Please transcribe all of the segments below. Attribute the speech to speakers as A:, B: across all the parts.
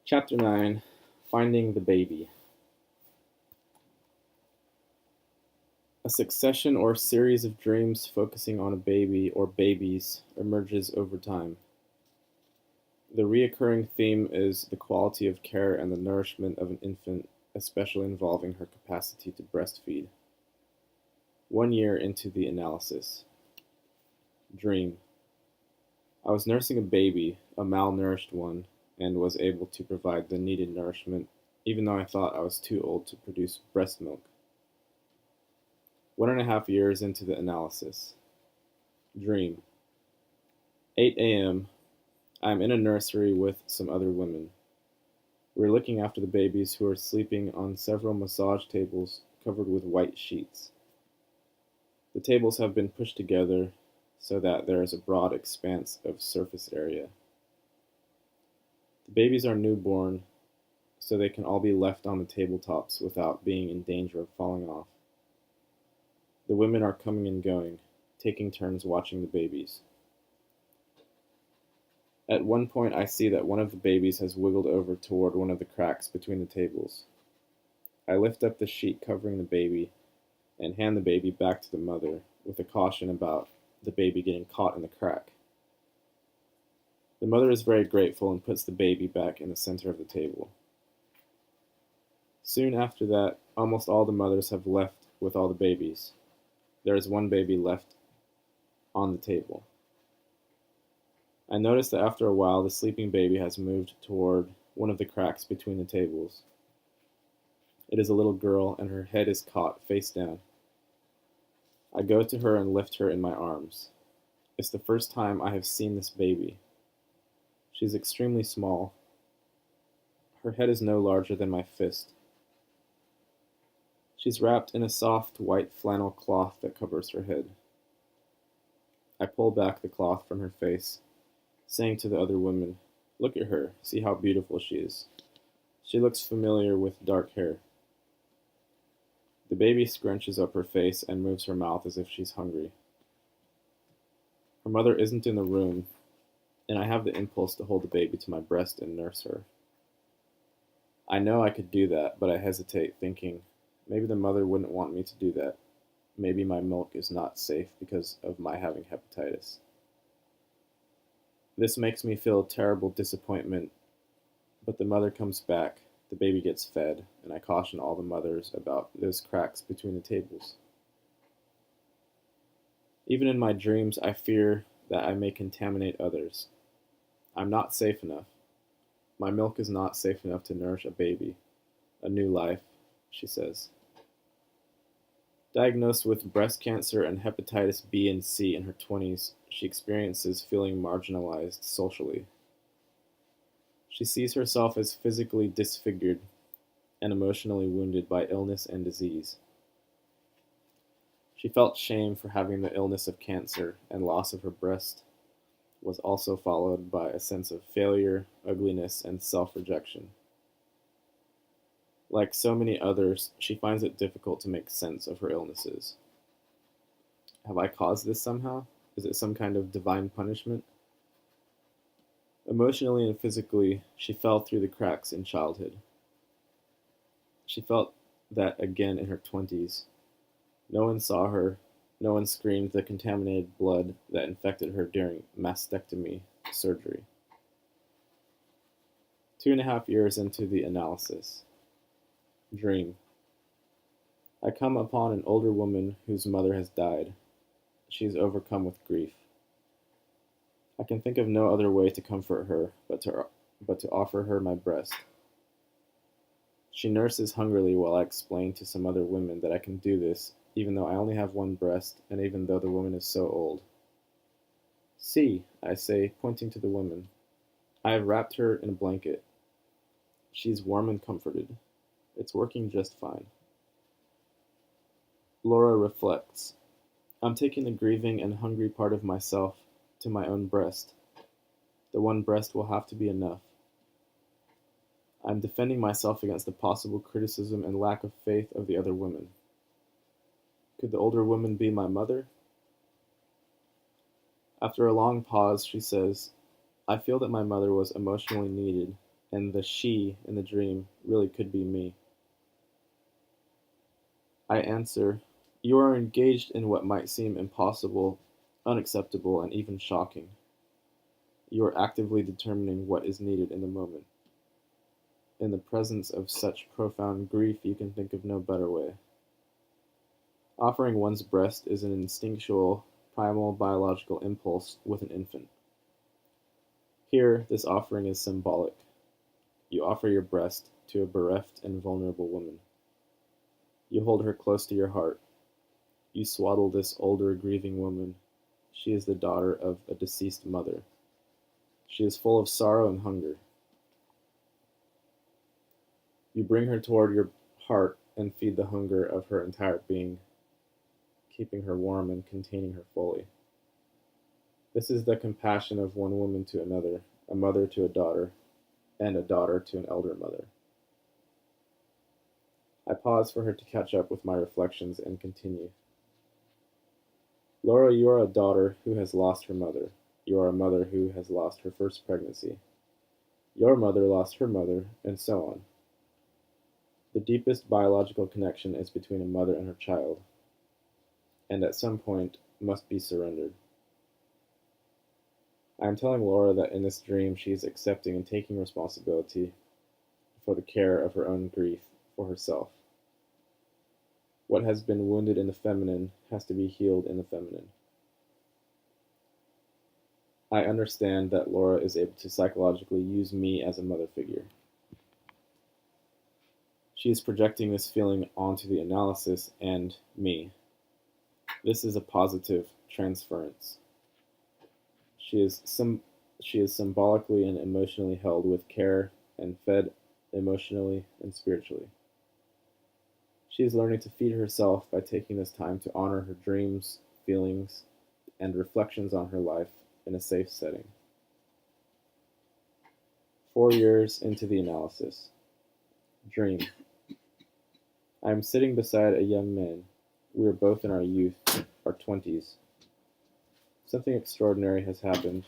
A: Chapter 9, Finding the Baby. A succession or series of dreams focusing on a baby or babies emerges over time. The recurring theme is the quality of care and the nourishment of an infant, especially involving her capacity to breastfeed. 1 year into the analysis. Dream. I was nursing a baby, a malnourished one, and was able to provide the needed nourishment, even though I thought I was too old to produce breast milk. 1.5 years into the analysis. Dream. 8 a.m. I am in a nursery with some other women. We are looking after the babies who are sleeping on several massage tables covered with white sheets. The tables have been pushed together so that there is a broad expanse of surface area. The babies are newborn, so they can all be left on the tabletops without being in danger of falling off. The women are coming and going, taking turns watching the babies. At one point I see that one of the babies has wiggled over toward one of the cracks between the tables. I lift up the sheet covering the baby and hand the baby back to the mother, with a caution about the baby getting caught in the crack. The mother is very grateful and puts the baby back in the center of the table. Soon after that, almost all the mothers have left with all the babies. There is one baby left on the table. I notice that after a while, the sleeping baby has moved toward one of the cracks between the tables. It is a little girl, and her head is caught face down. I go to her and lift her in my arms. It's the first time I have seen this baby. She's extremely small. Her head is no larger than my fist. She's wrapped in a soft white flannel cloth that covers her head. I pull back the cloth from her face, saying to the other women, "Look at her, see how beautiful she is. She looks familiar with dark hair." The baby scrunches up her face and moves her mouth as if she's hungry. Her mother isn't in the room, and I have the impulse to hold the baby to my breast and nurse her. I know I could do that, but I hesitate, thinking, maybe the mother wouldn't want me to do that. Maybe my milk is not safe because of my having hepatitis. This makes me feel terrible disappointment, but the mother comes back, the baby gets fed, and I caution all the mothers about those cracks between the tables. Even in my dreams, I fear that I may contaminate others. I'm not safe enough. My milk is not safe enough to nourish a baby, a new life, she says. Diagnosed with breast cancer and hepatitis B and C in her 20s, she experiences feeling marginalized socially. She sees herself as physically disfigured and emotionally wounded by illness and disease. She felt shame for having the illness of cancer, and loss of her breast was also followed by a sense of failure, ugliness, and self-rejection. Like so many others, she finds it difficult to make sense of her illnesses. Have I caused this somehow? Is it some kind of divine punishment? Emotionally and physically, she fell through the cracks in childhood. She felt that again in her 20s. No one saw her, no one screamed the contaminated blood that infected her during mastectomy surgery. 2.5 years into the analysis. Dream. I come upon an older woman whose mother has died. She is overcome with grief. I can think of no other way to comfort her but to offer her my breast. She nurses hungrily while I explain to some other women that I can do this even though I only have one breast and even though the woman is so old. "See," I say, pointing to the woman. "I have wrapped her in a blanket. She's warm and comforted. It's working just fine." Laura reflects. I'm taking the grieving and hungry part of myself to my own breast. The one breast will have to be enough. I'm defending myself against the possible criticism and lack of faith of the other women. Could the older woman be my mother? After a long pause, she says, "I feel that my mother was emotionally needed and the she in the dream really could be me. I answer, you are engaged in what might seem impossible, unacceptable, and even shocking. You are actively determining what is needed in the moment. In the presence of such profound grief, you can think of no better way. Offering one's breast is an instinctual, primal biological impulse with an infant. Here, this offering is symbolic. You offer your breast to a bereft and vulnerable woman. You hold her close to your heart. You swaddle this older, grieving woman. She is the daughter of a deceased mother. She is full of sorrow and hunger. You bring her toward your heart and feed the hunger of her entire being, keeping her warm and containing her fully. This is the compassion of one woman to another, a mother to a daughter, and a daughter to an elder mother. I pause for her to catch up with my reflections and continue. Laura, you are a daughter who has lost her mother. You are a mother who has lost her first pregnancy. Your mother lost her mother, and so on. The deepest biological connection is between a mother and her child, and at some point must be surrendered. I am telling Laura that in this dream she is accepting and taking responsibility for the care of her own grief for herself. What has been wounded in the feminine has to be healed in the feminine. I understand that Laura is able to psychologically use me as a mother figure. She is projecting this feeling onto the analysis and me. This is a positive transference. She is symbolically and emotionally held with care and fed emotionally and spiritually. She is learning to feed herself by taking this time to honor her dreams, feelings, and reflections on her life in a safe setting. 4 years into the analysis. Dream. I am sitting beside a young man. We are both in our youth, our 20s. Something extraordinary has happened,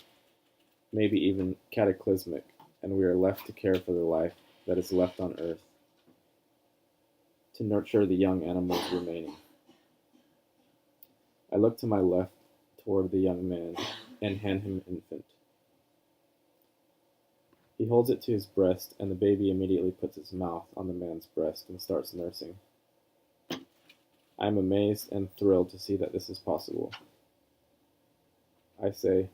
A: maybe even cataclysmic, and we are left to care for the life that is left on earth, to nurture the young animals remaining. I look to my left toward the young man and hand him an infant. He holds it to his breast, and the baby immediately puts its mouth on the man's breast and starts nursing. I am amazed and thrilled to see that this is possible. I say,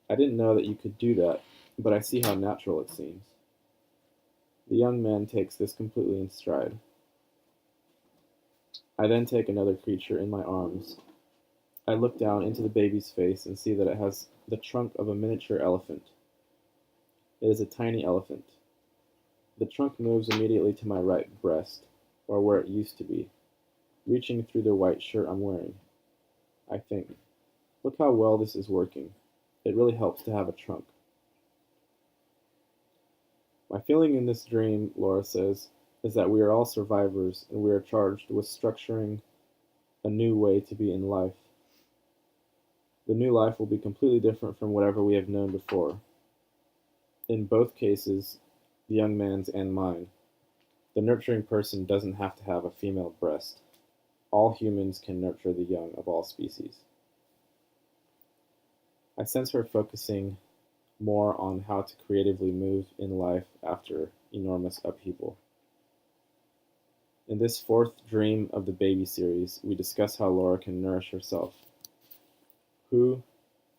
A: I didn't know that you could do that, but I see how natural it seems. The young man takes this completely in stride. I then take another creature in my arms. I look down into the baby's face and see that it has the trunk of a miniature elephant. It is a tiny elephant. The trunk moves immediately to my right breast, or where it used to be, reaching through the white shirt I'm wearing. I think, look how well this is working. It really helps to have a trunk. My feeling in this dream, Laura says, is that we are all survivors and we are charged with structuring a new way to be in life. The new life will be completely different from whatever we have known before. In both cases, the young man's and mine, the nurturing person doesn't have to have a female breast. All humans can nurture the young of all species. I sense her focusing more on how to creatively move in life after enormous upheaval. In this 4th Dream of the Baby series, we discuss how Laura can nourish herself.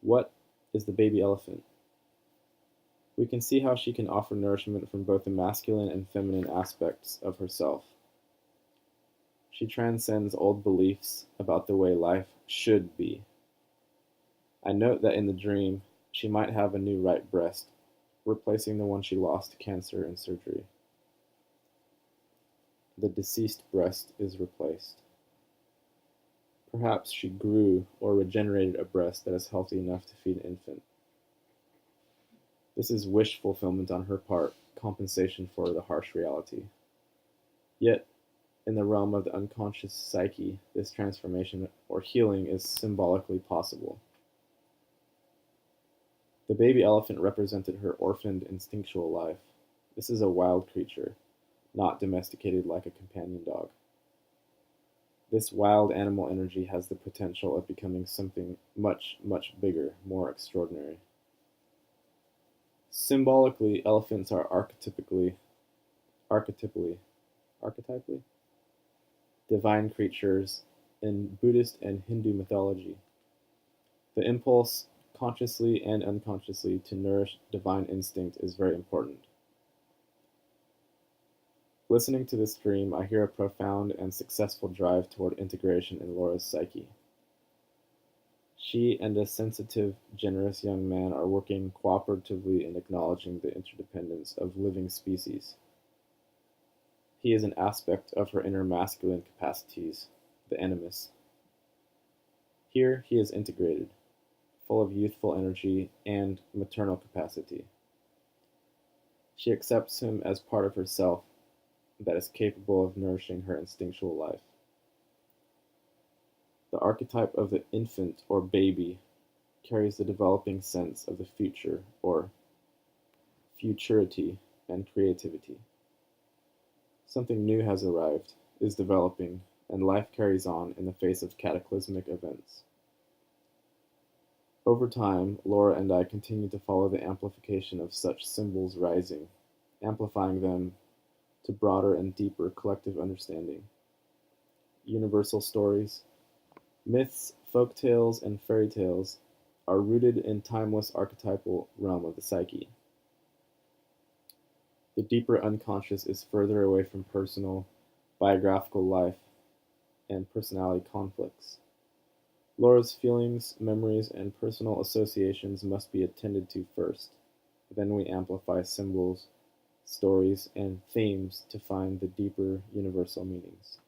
A: What is the baby elephant? We can see how she can offer nourishment from both the masculine and feminine aspects of herself. She transcends old beliefs about the way life should be. I note that in the dream, she might have a new right breast, replacing the one she lost to cancer and surgery. The deceased breast is replaced. Perhaps she grew or regenerated a breast that is healthy enough to feed an infant. This is wish fulfillment on her part, compensation for the harsh reality. Yet, in the realm of the unconscious psyche, this transformation or healing is symbolically possible. The baby elephant represented her orphaned instinctual life. This is a wild creature, not domesticated like a companion dog. This wild animal energy has the potential of becoming something much, much bigger, more extraordinary. Symbolically, elephants are archetypally, archetypally divine creatures in Buddhist and Hindu mythology. The impulse, consciously and unconsciously, to nourish divine instinct is very important. Listening to this dream, I hear a profound and successful drive toward integration in Laura's psyche. She and a sensitive, generous young man are working cooperatively in acknowledging the interdependence of living species. He is an aspect of her inner masculine capacities, the animus. Here he is integrated, full of youthful energy and maternal capacity. She accepts him as part of herself that is capable of nourishing her instinctual life. The archetype of the infant or baby carries the developing sense of the future or futurity and creativity. Something new has arrived, is developing, and life carries on in the face of cataclysmic events. Over time, Laura and I continue to follow the amplification of such symbols rising, amplifying them to broader and deeper collective understanding. Universal stories, myths, folk tales, and fairy tales are rooted in timeless archetypal realm of the psyche. The deeper unconscious is further away from personal, biographical life and personality conflicts. Laura's feelings, memories, and personal associations must be attended to first. Then we amplify symbols, stories, and themes to find the deeper universal meanings.